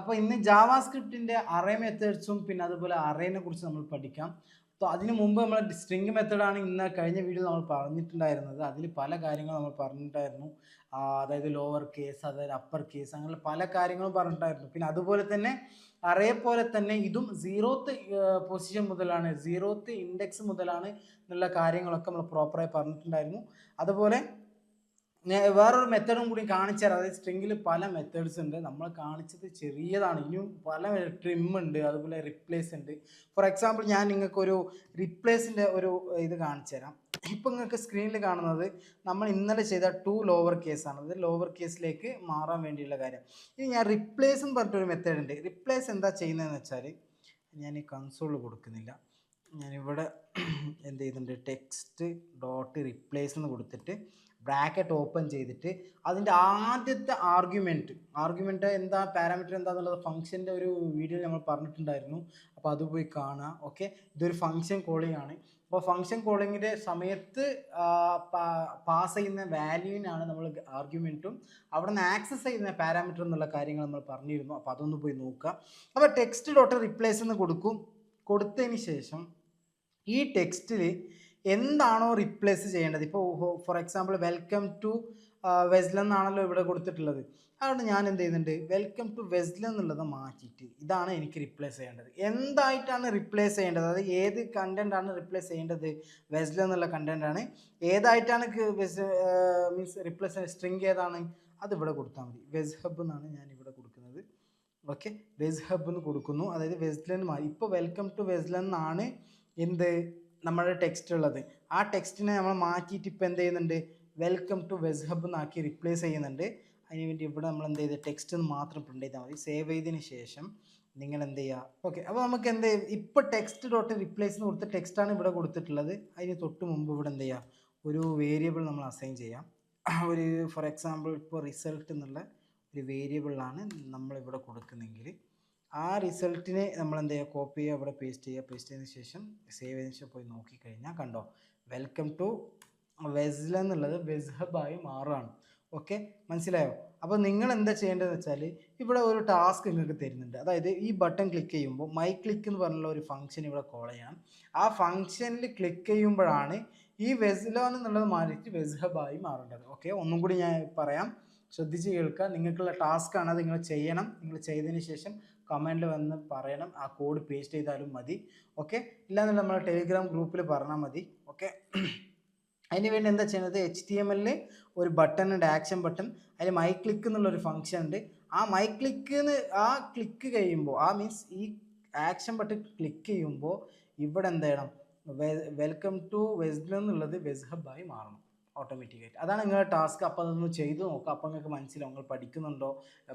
അപ്പോൾ ഇന്ന് ജാവാസ്ക്രിപ്റ്റിൻ്റെ അറേ മെത്തേഡ്സും പിന്നെ അതുപോലെ അറേനെ കുറിച്ച് നമ്മൾ പഠിക്കാം. അപ്പോൾ അതിന് മുമ്പ് നമ്മൾ സ്ട്രിംഗ് മെത്തേഡാണ് ഇന്ന് കഴിഞ്ഞ വീഡിയോ നമ്മൾ പറഞ്ഞിട്ടുണ്ടായിരുന്നത്. അതിൽ പല കാര്യങ്ങളും നമ്മൾ പറഞ്ഞിട്ടുണ്ടായിരുന്നു. അതായത് ലോവർ കേസ്, അതായത് അപ്പർ കേസ്, അങ്ങനെ പല കാര്യങ്ങളും പറഞ്ഞിട്ടുണ്ടായിരുന്നു. പിന്നെ അതുപോലെ തന്നെ അറേ പോലെ തന്നെ ഇതും 0th പൊസിഷൻ മുതലാണ്, 0th ഇൻഡെക്സ് മുതലാണ് എന്നുള്ള കാര്യങ്ങളൊക്കെ നമ്മൾ പ്രോപ്പറായി പറഞ്ഞിട്ടുണ്ടായിരുന്നു. അതുപോലെ വേറൊരു മെത്തേഡും കൂടി കാണിച്ചു തരാം. അതായത് സ്ട്രിങ്ങിൽ പല മെത്തേഡ്സ് ഉണ്ട്. നമ്മൾ കാണിച്ചത് ചെറിയതാണ്, ഇനിയും പല ട്രിം ഉണ്ട്, അതുപോലെ റിപ്ലേസ് ഉണ്ട്. ഫോർ എക്സാമ്പിൾ ഞാൻ നിങ്ങൾക്കൊരു റിപ്ലേസിൻ്റെ ഒരു ഇത് കാണിച്ചു തരാം. ഇപ്പം നിങ്ങൾക്ക് സ്ക്രീനിൽ കാണുന്നത് നമ്മൾ ഇന്നലെ ചെയ്ത 2 ലോവർ കേസാണ്. അത് ലോവർ കേസിലേക്ക് മാറാൻ വേണ്ടിയുള്ള കാര്യം. ഇനി ഞാൻ റിപ്ലേസ് എന്ന് പറഞ്ഞിട്ടൊരു മെത്തേഡ് ഉണ്ട്. റിപ്ലേസ് എന്താ ചെയ്യുന്നതെന്ന് വെച്ചാൽ, ഞാൻ ഈ കൺസോൾ കൊടുക്കുന്നില്ല, ഞാനിവിടെ എന്ത് ചെയ്യുന്നുണ്ട്, ടെക്സ്റ്റ് ഡോട്ട് റിപ്ലേസ് എന്ന് കൊടുത്തിട്ട് ബ്രാക്കറ്റ് ഓപ്പൺ ചെയ്തിട്ട് അതിൻ്റെ ആദ്യത്തെ ആർഗ്യുമെൻറ്റ് എന്താ, പാരാമീറ്റർ എന്താണെന്നുള്ളത് ഫംഗ്ഷൻ്റെ ഒരു വീഡിയോ നമ്മൾ പറഞ്ഞിട്ടുണ്ടായിരുന്നു. അപ്പോൾ അത് പോയി കാണുക. ഓക്കെ, ഇതൊരു ഫംഗ്ഷൻ കോളിംഗ് ആണ്. അപ്പോൾ ഫംഗ്ഷൻ കോളിങ്ങിൻ്റെ സമയത്ത് പാസ് ചെയ്യുന്ന വാല്യൂവിനാണ് നമ്മൾ ആർഗ്യുമെൻറ്റും അവിടെ നിന്ന് ആക്സസ് ചെയ്യുന്ന പാരാമീറ്റർ എന്നുള്ള കാര്യങ്ങൾ നമ്മൾ പറഞ്ഞിരുന്നു. അപ്പോൾ അതൊന്ന് പോയി നോക്കുക. അപ്പോൾ ടെക്സ്റ്റ് ഡോട്ട് റിപ്ലേസ് എന്ന് കൊടുത്തതിന് ശേഷം ഈ ടെക്സ്റ്റിൽ എന്താണോ റിപ്ലേസ് ചെയ്യേണ്ടത്, ഇപ്പോൾ ഫോർ എക്സാമ്പിൾ വെൽക്കം ടു വെസ്ലൻ എന്നാണല്ലോ ഇവിടെ കൊടുത്തിട്ടുള്ളത്. അതുകൊണ്ട് ഞാൻ എന്ത് ചെയ്യുന്നുണ്ട്, വെൽക്കം ടു വെസ്ലൻ എന്നുള്ളത് മാറ്റിയിട്ട് ഇതാണ് എനിക്ക് റിപ്ലേസ് ചെയ്യേണ്ടത്. എന്തായിട്ടാണ് റിപ്ലേസ് ചെയ്യേണ്ടത്, അതായത് ഏത് കണ്ടൻറ്റാണ് റിപ്ലേസ് ചെയ്യേണ്ടത്, വെസ്ലൻ എന്നുള്ള കണ്ടൻറ്റാണ്. ഏതായിട്ടാണ് മീൻസ് റിപ്ലേസ് സ്ട്രിങ് ഏതാണ്, അത് ഇവിടെ കൊടുത്താൽ മതി. വെസ് ഹബ് എന്നാണ് ഞാൻ ഇവിടെ കൊടുക്കുന്നത്. ഓക്കെ, വെസ് ഹബ് എന്ന് കൊടുക്കുന്നു. അതായത് വെസ്ലൻ ഇപ്പോൾ വെൽക്കം ടു വെസ്ലൻ എന്നാണ് എന്ത് നമ്മുടെ ടെക്സ്റ്റ് ഉള്ളത്. ആ ടെക്സ്റ്റിനെ നമ്മൾ മാറ്റിയിട്ട് ഇപ്പോൾ എന്ത് ചെയ്യുന്നുണ്ട്, വെൽക്കം ടു വെസ് ഹബ് എന്നാക്കി റിപ്ലേസ് ചെയ്യുന്നുണ്ട്. അതിനുവേണ്ടി ഇവിടെ നമ്മൾ എന്ത് ചെയ്ത് ടെക്സ്റ്റ് എന്ന് മാത്രം പ്രിൻ്റ് ചെയ്താൽ മതി. സേവ് ചെയ്തതിന് ശേഷം നിങ്ങൾ എന്ത് ചെയ്യുക. ഓക്കെ, അപ്പോൾ നമുക്ക് എന്ത് ഇപ്പോൾ ടെക്സ്റ്റ് ഡോട്ട് റിപ്ലേസ് എന്ന് കൊടുത്ത ടെക്സ്റ്റാണ് ഇവിടെ കൊടുത്തിട്ടുള്ളത്. അതിന് തൊട്ട് മുമ്പ് ഇവിടെ എന്ത് ചെയ്യുക, ഒരു വേരിയബിൾ നമ്മൾ അസൈൻ ചെയ്യാം. ഒരു ഫോർ എക്സാമ്പിൾ ഇപ്പോൾ റിസൾട്ട് എന്നുള്ള ഒരു വേരിയബിളാണ് നമ്മളിവിടെ കൊടുക്കുന്നെങ്കിൽ ആ റിസൾട്ടിനെ നമ്മൾ എന്ത് ചെയ്യുക, കോപ്പി ചെയ്യുക, ഇവിടെ പേസ്റ്റ് ചെയ്തതിന് ശേഷം സേവ് ചെയ്തതിന് ശേഷം പോയി നോക്കിക്കഴിഞ്ഞാൽ കണ്ടോ, വെൽക്കം ടു വെസ്ല എന്നുള്ളത് വെസ് ഹബായി മാറുകയാണ്. ഓക്കെ, മനസ്സിലായോ? അപ്പോൾ നിങ്ങൾ എന്താ ചെയ്യേണ്ടതെന്ന് വെച്ചാൽ ഇവിടെ ഒരു ടാസ്ക് നിങ്ങൾക്ക് തരുന്നുണ്ട്. അതായത് ഈ ബട്ടൺ ക്ലിക്ക് ചെയ്യുമ്പോൾ മൈ ക്ലിക്ക് എന്ന് പറഞ്ഞുള്ള ഒരു ഫംഗ്ഷൻ ഇവിടെ കോൾ ചെയ്യണം. ആ ഫംഗ്ഷനിൽ ക്ലിക്ക് ചെയ്യുമ്പോഴാണ് ഈ വെസ്ലോൻ എന്നുള്ളത് മാറിയിട്ട് വെസ് ഹബായി മാറേണ്ടത്. ഓക്കെ, ഒന്നും കൂടി ഞാൻ പറയാം, ശ്രദ്ധിച്ച് കേൾക്കുക. നിങ്ങൾക്കുള്ള ടാസ്ക്കാണ്, അത് നിങ്ങൾ ചെയ്യണം. നിങ്ങൾ ചെയ്തതിന് ശേഷം കമൻറ്റിൽ വന്ന് പറയണം. ആ കോഡ് പേസ്റ്റ് ചെയ്താലും മതി. ഓക്കെ, ഇല്ലാന്നുള്ള നമ്മുടെ ടെലിഗ്രാം ഗ്രൂപ്പിൽ പറഞ്ഞാൽ മതി. ഓക്കെ, അതിന് വേണ്ടി എന്താ ചെയ്യുന്നത്, HTML ഒരു ബട്ടൺ ഉണ്ട്, ആക്ഷൻ ബട്ടൺ. അതിൽ മൈ ക്ലിക്ക് എന്നുള്ളൊരു ഫംഗ്ഷൻ ഉണ്ട്. ആ മൈ ക്ലിക്ക് ക്ലിക്ക് കഴിയുമ്പോൾ, മീൻസ് ഈ ആക്ഷൻ ബട്ടൺ ക്ലിക്ക് ചെയ്യുമ്പോൾ ഇവിടെ എന്ത് ചെയ്യണം, വെൽക്കം ടു വെസ്ല എന്നുള്ളത് വെസ് ഹബായി മാറണം ഓട്ടോമാറ്റിക്കായിട്ട്. അതാണ് നിങ്ങളുടെ ടാസ്ക്. അപ്പോൾ അതൊന്ന് ചെയ്ത് നോക്കുക. അപ്പോൾ നിങ്ങൾക്ക് മനസ്സിലാവും നിങ്ങൾ പഠിക്കുന്നുണ്ടോ,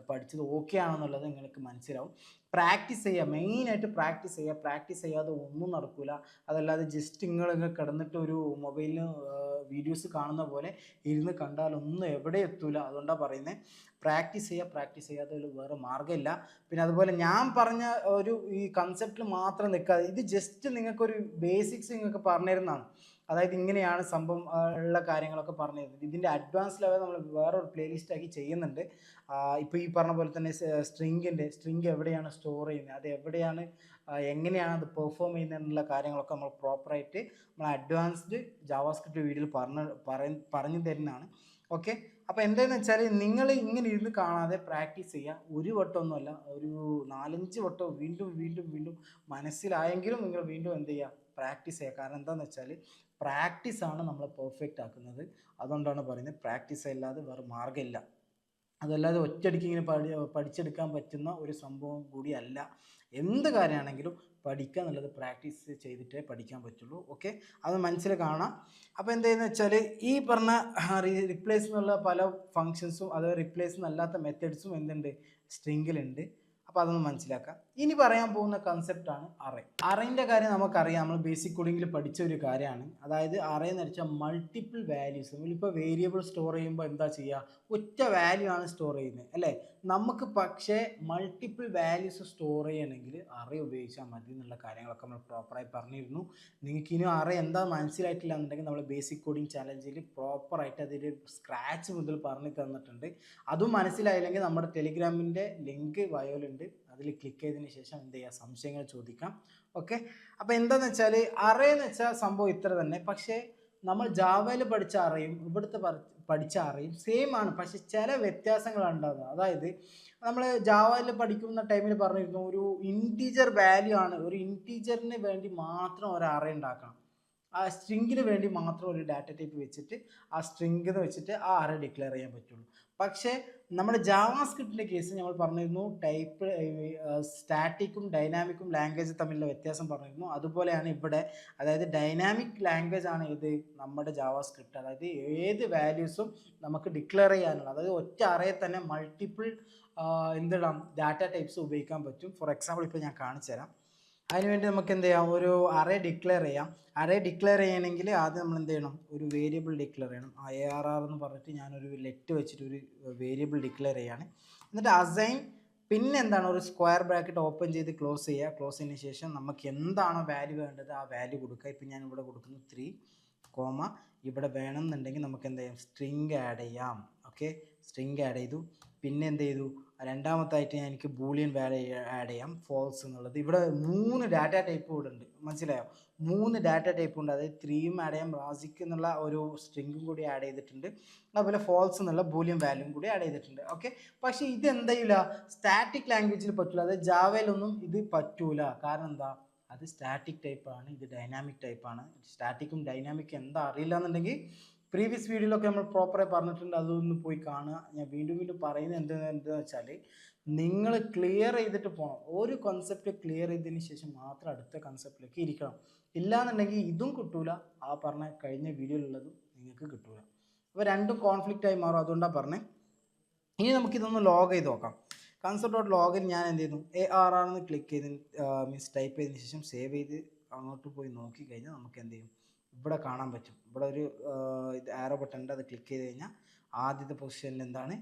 പഠിച്ചത് ഓക്കെ ആണെന്നുള്ളത് നിങ്ങൾക്ക് മനസ്സിലാവും. പ്രാക്ടീസ് ചെയ്യുക, മെയിനായിട്ട് പ്രാക്ടീസ് ചെയ്യുക. പ്രാക്ടീസ് ചെയ്യാതെ ഒന്നും നടക്കില്ല. അതല്ലാതെ ജസ്റ്റ് നിങ്ങൾ കിടന്നിട്ട് ഒരു മൊബൈലിൽ വീഡിയോസ് കാണുന്ന പോലെ ഇരുന്ന് കണ്ടാലൊന്നും എവിടെ എത്തൂല. അതുകൊണ്ടാണ് പറയുന്നത്, പ്രാക്ടീസ് ചെയ്യാതെ വേറെ മാർഗ്ഗമില്ല. പിന്നെ അതുപോലെ ഞാൻ പറഞ്ഞ ഒരു ഈ കൺസെപ്റ്റിൽ മാത്രം നിൽക്കാതെ ഇത് ജസ്റ്റ് നിങ്ങൾക്കൊരു ബേസിക്സ് നിങ്ങൾക്ക് പറഞ്ഞിരുന്നതാണ്. അതായത് ഇങ്ങനെയാണ് സംഭവം ഉള്ള കാര്യങ്ങളൊക്കെ പറഞ്ഞു തരുന്നത്. ഇതിൻ്റെ അഡ്വാൻസ് ലെവൽ നമ്മൾ വേറൊരു പ്ലേലിസ്റ്റ് ആക്കി ചെയ്യുന്നുണ്ട്. ഇപ്പോൾ ഈ പറഞ്ഞ പോലെ തന്നെ സ്ട്രിങ് എവിടെയാണ് സ്റ്റോർ ചെയ്യുന്നത്, അത് എവിടെയാണ്, എങ്ങനെയാണ് അത് പെർഫോം ചെയ്യുന്നത് എന്നുള്ള കാര്യങ്ങളൊക്കെ നമ്മൾ പ്രോപ്പറായിട്ട് നമ്മൾ അഡ്വാൻസ്ഡ് ജാവാസ്ക്രിപ്റ്റ് വീഡിയോയിൽ പറഞ്ഞു തരുന്നതാണ്. ഓക്കെ, അപ്പോൾ എന്താണെന്ന് വെച്ചാൽ നിങ്ങൾ ഇങ്ങനെ ഇരുന്ന് കാണാതെ പ്രാക്ടീസ് ചെയ്യുക. ഒരു വട്ടമൊന്നുമല്ല, ഒരു 4-5 വട്ടം വീണ്ടും മനസ്സിലായെങ്കിലും നിങ്ങൾ വീണ്ടും എന്ത് ചെയ്യുക, പ്രാക്ടീസ് ചെയ്യുക. കാരണം എന്താണെന്ന് വെച്ചാൽ പ്രാക്ടീസാണ് നമ്മളെ പെർഫെക്റ്റ് ആക്കുന്നത്. അതുകൊണ്ടാണ് പറയുന്നത്, പ്രാക്ടീസ് അല്ലാതെ വേറെ മാർഗ്ഗമില്ല. അതല്ലാതെ ഒറ്റയടിക്ക് ഇങ്ങനെ പഠിച്ചെടുക്കാൻ പറ്റുന്ന ഒരു സംഭവം കൂടിയല്ല. എന്ത് കാര്യമാണെങ്കിലും പഠിക്കുക എന്നുള്ളത് പ്രാക്ടീസ് ചെയ്തിട്ടേ പഠിക്കാൻ പറ്റുള്ളൂ. ഓക്കെ, അത് മനസ്സിൽ കാണാം. അപ്പോൾ എന്താണെന്ന് വെച്ചാൽ ഈ പറഞ്ഞ റിപ്ലേസ് എന്നുള്ള പല ഫങ്ഷൻസും അത് റിപ്ലേസ് എന്നല്ലാത്ത മെത്തേഡ്സും എന്തുണ്ട്, സ്ട്രിങ്ങിലുണ്ട്. അപ്പോൾ അതൊന്ന് മനസ്സിലാക്കാം. ഇനി പറയാൻ പോകുന്ന കൺസെപ്റ്റാണ് അറേൻ്റെ കാര്യം. നമുക്കറിയാം, നമ്മൾ ബേസിക് കോഡിങ്ങിൽ പഠിച്ച ഒരു കാര്യമാണ്. അതായത് അറേ എന്ന് വെച്ചാൽ മൾട്ടിപ്പിൾ വാല്യൂസ്. നമ്മളിപ്പോൾ വേരിയബിൾ സ്റ്റോർ ചെയ്യുമ്പോൾ എന്താ ചെയ്യുക, ഒറ്റ വാല്യൂ ആണ് സ്റ്റോർ ചെയ്യുന്നത് അല്ലേ. നമുക്ക് പക്ഷേ മൾട്ടിപ്പിൾ വാല്യൂസ് സ്റ്റോർ ചെയ്യണമെങ്കിൽ അറേ ഉപയോഗിച്ചാൽ മതി എന്നുള്ള കാര്യങ്ങളൊക്കെ നമ്മൾ പ്രോപ്പറായി പറഞ്ഞിരുന്നു. നിങ്ങൾക്ക് ഇനി അറേ എന്താ മനസ്സിലായിട്ടില്ല എന്നുണ്ടെങ്കിൽ നമ്മൾ ബേസിക് കോഡിങ് ചാലഞ്ചിൽ പ്രോപ്പറായിട്ട് അതിൽ സ്ക്രാച്ച് മുതൽ പറഞ്ഞു തന്നിട്ടുണ്ട്. അതും മനസ്സിലായില്ലെങ്കിൽ നമ്മുടെ ടെലിഗ്രാമിൻ്റെ ലിങ്ക് ബയോയിലുണ്ട്, അതിൽ ക്ലിക്ക് ചെയ്തതിന് ശേഷം എന്ത് ചെയ്യുക, സംശയങ്ങൾ ചോദിക്കാം. ഓക്കെ, അപ്പോൾ എന്താണെന്ന് വെച്ചാൽ അറേ എന്ന് വെച്ചാൽ സംഭവം ഇത്ര തന്നെ. പക്ഷേ നമ്മൾ ജാവയിൽ പഠിച്ച അറയും ഇവിടുത്തെ പഠിച്ച അറയും സെയിം ആണ്, പക്ഷെ ചില വ്യത്യാസങ്ങളാണ് ഉണ്ടാകുന്നത്. അതായത് നമ്മൾ ജാവയിൽ പഠിക്കുന്ന ടൈമിൽ പറഞ്ഞിരുന്നു ഒരു ഇൻറ്റീജർ വാല്യൂ ആണ്, ഒരു ഇൻറ്റീജറിന് വേണ്ടി മാത്രം ഒരു അറേ ഉണ്ടാക്കണം. ആ സ്ട്രിങ്ങിന് വേണ്ടി മാത്രം ഒരു ഡാറ്റ ടൈപ്പ് വെച്ചിട്ട് ആ സ്ട്രിങ്ങിന് വെച്ചിട്ട് ആ അറേ ഡിക്ലെയർ ചെയ്യാൻ പറ്റുള്ളൂ. പക്ഷേ നമ്മുടെ ജാവാസ്ക്രിപ്റ്റിൻ്റെ കേസ് നമ്മൾ പറഞ്ഞിരുന്നു ടൈപ്പ് സ്റ്റാറ്റിക്കും ഡൈനാമിക്കും ലാംഗ്വേജ് തമ്മിലുള്ള വ്യത്യാസം പറഞ്ഞിരുന്നു. അതുപോലെയാണ് ഇവിടെ, അതായത് ഡൈനാമിക് ലാംഗ്വേജ് ആണ് ഇത് നമ്മുടെ ജാവാസ്ക്രിപ്റ്റ്. അതായത് ഏത് വാല്യൂസും നമുക്ക് ഡിക്ലെയർ ചെയ്യാനുള്ള, അതായത് ഒറ്റ അറേ തന്നെ മൾട്ടിപ്പിൾ എന്തിടാം ഡാറ്റ ടൈപ്സ് ഉപയോഗിക്കാൻ പറ്റും. ഫോർ എക്സാമ്പിൾ ഇപ്പോൾ ഞാൻ കാണിച്ചു തരാം. അതിനുവേണ്ടി നമുക്ക് എന്ത് ചെയ്യാം, ഒരു അറേ ഡിക്ലെയർ ചെയ്യാം. അറേ ഡിക്ലെയർ ചെയ്യണമെങ്കിൽ ആദ്യം നമ്മൾ എന്ത് ചെയ്യണം, ഒരു വേരിയബിൾ ഡിക്ലെയർ ചെയ്യണം. ARR എന്ന് പറഞ്ഞിട്ട് ഞാനൊരു ലെറ്റ് വെച്ചിട്ട് ഒരു വേരിയബിൾ ഡിക്ലെയർ ചെയ്യാണ്. എന്നിട്ട് അസൈൻ, പിന്നെ എന്താണ്, ഒരു സ്ക്വയർ ബ്രാക്കറ്റ് ഓപ്പൺ ചെയ്ത് ക്ലോസ് ചെയ്യുക. ക്ലോസ് ചെയ്തതിന് ശേഷം നമുക്ക് എന്താണോ വാല്യൂ വേണ്ടത് ആ വാല്യൂ കൊടുക്കുക. ഇപ്പം ഞാൻ ഇവിടെ കൊടുക്കുന്നു 3, ഇവിടെ വേണമെന്നുണ്ടെങ്കിൽ നമുക്ക് എന്ത് ചെയ്യാം, സ്ട്രിങ് ആഡ് ചെയ്യാം. ഓക്കെ, സ്ട്രിങ് ആഡ് ചെയ്തു. പിന്നെ എന്ത് ചെയ്തു, രണ്ടാമത്തായിട്ട് എനിക്ക് ബൂളിയൻ വാല്യൂ ആഡ് ചെയ്യാം, ഫോൾസ് എന്നുള്ളത്. ഇവിടെ 3 ഡാറ്റ ടൈപ്പ് ഇവിടെ ഉണ്ട്, മനസ്സിലായോ? 3 ഡാറ്റ ടൈപ്പ് ഉണ്ട്. അതായത് 3യും ആഡ് ചെയ്യാം, റാസിക് എന്നുള്ള ഒരു സ്ട്രിങ്ങും കൂടി ആഡ് ചെയ്തിട്ടുണ്ട്, അതുപോലെ ഫോൾസ് എന്നുള്ള ബൂലിയൻ വാല്യൂം കൂടി ആഡ് ചെയ്തിട്ടുണ്ട്. ഓക്കെ, പക്ഷേ ഇത് എന്തെയില്ല, സ്റ്റാറ്റിക് ലാംഗ്വേജിൽ പറ്റില്ല. അതായത് ജാവയിലൊന്നും ഇത് പറ്റൂല. കാരണം എന്താ, അത് സ്റ്റാറ്റിക് ടൈപ്പാണ്, ഇത് ഡൈനാമിക് ടൈപ്പാണ്. സ്റ്റാറ്റിക്കും ഡൈനാമിക്കും എന്താ അറിയില്ല എന്നുണ്ടെങ്കിൽ പ്രീവിയസ് വീഡിയോയിലൊക്കെ നമ്മൾ പ്രോപ്പറായി പറഞ്ഞിട്ടുണ്ട്, അതൊന്ന് പോയി കാണുക. ഞാൻ വീണ്ടും വീണ്ടും പറയുന്നത് എന്താണെന്ന് വെച്ചാൽ നിങ്ങൾ ക്ലിയർ ചെയ്തിട്ട് പോകണം. ഒരു കൺസെപ്റ്റ് ക്ലിയർ ചെയ്തതിന് ശേഷം മാത്രം അടുത്ത കൺസെപ്റ്റിലേക്ക് ഇരിക്കണം. ഇല്ലാന്നുണ്ടെങ്കിൽ ഇതും കിട്ടൂല, ആ പറഞ്ഞ കഴിഞ്ഞ വീഡിയോയിലുള്ളതും നിങ്ങൾക്ക് കിട്ടൂല. അപ്പോൾ രണ്ടും കോൺഫ്ലിക്റ്റ് ആയി മാറും. അതുകൊണ്ടാണ് പറഞ്ഞത്. ഇനി നമുക്കിതൊന്ന് ലോഗ് ചെയ്ത് നോക്കാം. console.login ഞാൻ എന്ത് ചെയ്യുന്നു, ARR എന്ന് ക്ലിക്ക് ചെയ്ത് മീൻസ് ടൈപ്പ് ചെയ്തതിന് ശേഷം സേവ് ചെയ്ത് അങ്ങോട്ട് പോയി നോക്കി കഴിഞ്ഞാൽ നമുക്ക് എന്ത് ചെയ്യും, ഇവിടെ കാണാൻ പറ്റും. ഇവിടെ ഒരു ആരോ ബട്ടൺ ഉണ്ട്, അത് ക്ലിക്ക് ചെയ്ത് കഴിഞ്ഞാൽ ആദ്യത്തെ പൊസിഷനിൽ എന്താണ്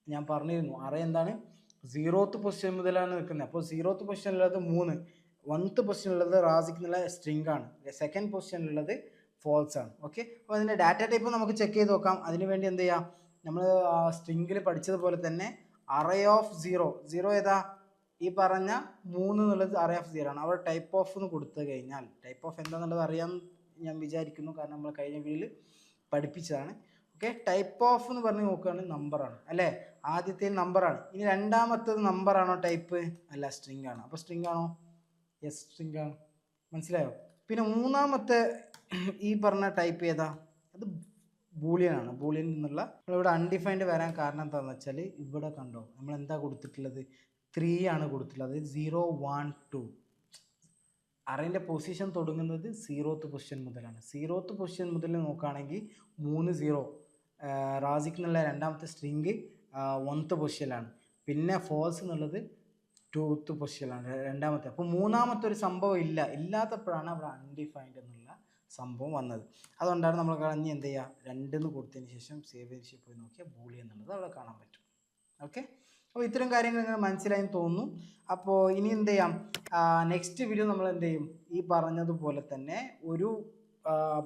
ഞാൻ പറഞ്ഞിരുന്നു, അറേ എന്താണ് 0th പൊസിഷൻ മുതലാണ് നിൽക്കുന്നത്. അപ്പോൾ 0th പൊസിഷനിലുള്ളത് 3, 1th പൊസിഷനിലുള്ളത് റാസിക് എന്നുള്ള സ്ട്രിങ് ആണ്, 2nd പൊസിഷനിലുള്ളത് ഫോൾസ് ആണ്. ഓക്കെ, അപ്പോൾ അതിൻ്റെ ഡാറ്റ ടൈപ്പ് നമുക്ക് ചെക്ക് ചെയ്ത് നോക്കാം. അതിനുവേണ്ടി എന്ത് ചെയ്യാം, നമ്മൾ സ്ട്രിങ്ങിൽ പഠിച്ചതുപോലെ തന്നെ അറേ ഓഫ് 0 ഏതാ, ഈ പറഞ്ഞ 3 എന്നുള്ളത് അറേ ഓഫ് 0 ആണ്. അവിടെ ടൈപ്പ് ഓഫ് എന്ന് കൊടുത്തു കഴിഞ്ഞാൽ, ടൈപ്പ് ഓഫ് എന്താണെന്നുള്ളത് അറിയാൻ ഞാൻ വിചാരിക്കുന്നു, കാരണം നമ്മൾ കഴിഞ്ഞ വീഡിയോയിൽ പഠിപ്പിച്ചതാണ്. ഓക്കെ, ടൈപ്പ് ഓഫ് എന്ന് പറഞ്ഞ് നോക്കുകയാണെങ്കിൽ നമ്പറാണ് അല്ലേ, ആദ്യത്തെ നമ്പറാണ്. ഇനി രണ്ടാമത്തത് നമ്പറാണോ ടൈപ്പ്, അല്ല സ്ട്രിങ് ആണ്. അപ്പോൾ സ്ട്രിങ് ആണോ, യെസ് സ്ട്രിങ് ആണ്, മനസ്സിലായോ? പിന്നെ മൂന്നാമത്തെ ഈ പറഞ്ഞ ടൈപ്പ് ഏതാ, അത് ബൂളിയൻ ആണ്. ബൂളിയൻ എന്നുള്ള നമ്മളിവിടെ അൺഡിഫൈൻഡ് വരാൻ കാരണം എന്താണെന്ന് വെച്ചാൽ ഇവിടെ കണ്ടോ, നമ്മൾ എന്താ കൊടുത്തിട്ടുള്ളത്, 3 ആണ് കൊടുത്തിട്ടുള്ളത്. 0, 1, 2 അറേൻ്റെ പൊസിഷൻ തുടങ്ങുന്നത് 0th പൊസിഷൻ മുതലാണ്. 0th പൊസിഷൻ മുതൽ നോക്കുകയാണെങ്കിൽ 3 0, റാസിക് എന്നുള്ള രണ്ടാമത്തെ സ്ട്രിങ് 1th പൊസിഷനിലാണ്. പിന്നെ ഫോൾസ് എന്നുള്ളത് 2th പൊസിഷനിലാണ് രണ്ടാമത്തെ. അപ്പോൾ മൂന്നാമത്തെ ഒരു സംഭവം ഇല്ലാത്തപ്പോഴാണ് അവിടെ അൺഡിഫൈൻഡ് എന്നുള്ള സംഭവം വന്നത്. അതുകൊണ്ടാണ് നമ്മൾ കളഞ്ഞ് എന്ത് ചെയ്യുക, 2 കൊടുത്തതിന് ശേഷം സേവ് ചെയ്ത് പോയി നോക്കിയാൽ ബൂളിയൻ എന്നുള്ളത് അവിടെ കാണാൻ പറ്റും. ഓക്കെ, അപ്പോൾ ഇത്തരം കാര്യങ്ങൾ നിങ്ങൾ മനസ്സിലായെന്ന് തോന്നുന്നു. അപ്പോൾ ഇനി എന്ത് ചെയ്യാം, നെക്സ്റ്റ് വീഡിയോ നമ്മൾ എന്ത് ചെയ്യും, ഈ പറഞ്ഞതുപോലെ തന്നെ ഒരു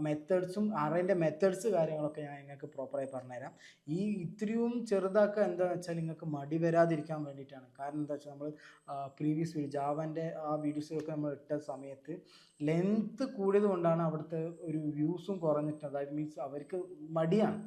മെത്തേഡ്സും അറേൻ്റെ മെത്തേഡ്സ് കാര്യങ്ങളൊക്കെ ഞാൻ നിങ്ങൾക്ക് പ്രോപ്പറായി പറഞ്ഞുതരാം. ഈ ഇത്രയും ചെറുതാക്കുക എന്താണെന്ന് വെച്ചാൽ നിങ്ങൾക്ക് മടി വരാതിരിക്കാൻ വേണ്ടിയിട്ടാണ്. കാരണം എന്താ വെച്ചാൽ നമ്മൾ പ്രീവിയസ് വീഡിയോ ജാവൻ്റെ ആ വീഡിയോസൊക്കെ നമ്മൾ ഇട്ട സമയത്ത് ലെങ്ത്ത് കൂടിയത് കൊണ്ടാണ് അവിടുത്തെ ഒരു വ്യൂസും കുറഞ്ഞിട്ട്, അതായത് മീൻസ് അവർക്ക് മടിയാണ്.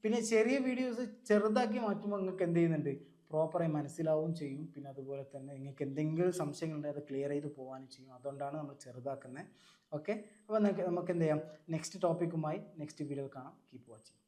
പിന്നെ ചെറിയ വീഡിയോസ് ചെറുതാക്കി മാറ്റുമ്പോൾ നിങ്ങൾക്ക് എന്ത് ചെയ്യുന്നുണ്ട്, പ്രോപ്പറായി മനസ്സിലാവുകയും ചെയ്യും. പിന്നെ അതുപോലെ തന്നെ നിങ്ങൾക്ക് എന്തെങ്കിലും സംശയങ്ങളുണ്ടെങ്കിൽ അത് ക്ലിയർ ചെയ്ത് പോകാനും ചെയ്യും. അതുകൊണ്ടാണ് നമ്മൾ ചെറുതാക്കുന്നത്. ഓക്കെ, അപ്പോൾ നമുക്ക് എന്ത് ചെയ്യാം, നെക്സ്റ്റ് ടോപ്പിക്കുമായി നെക്സ്റ്റ് വീഡിയോയിൽ കാണാം. Keep watching.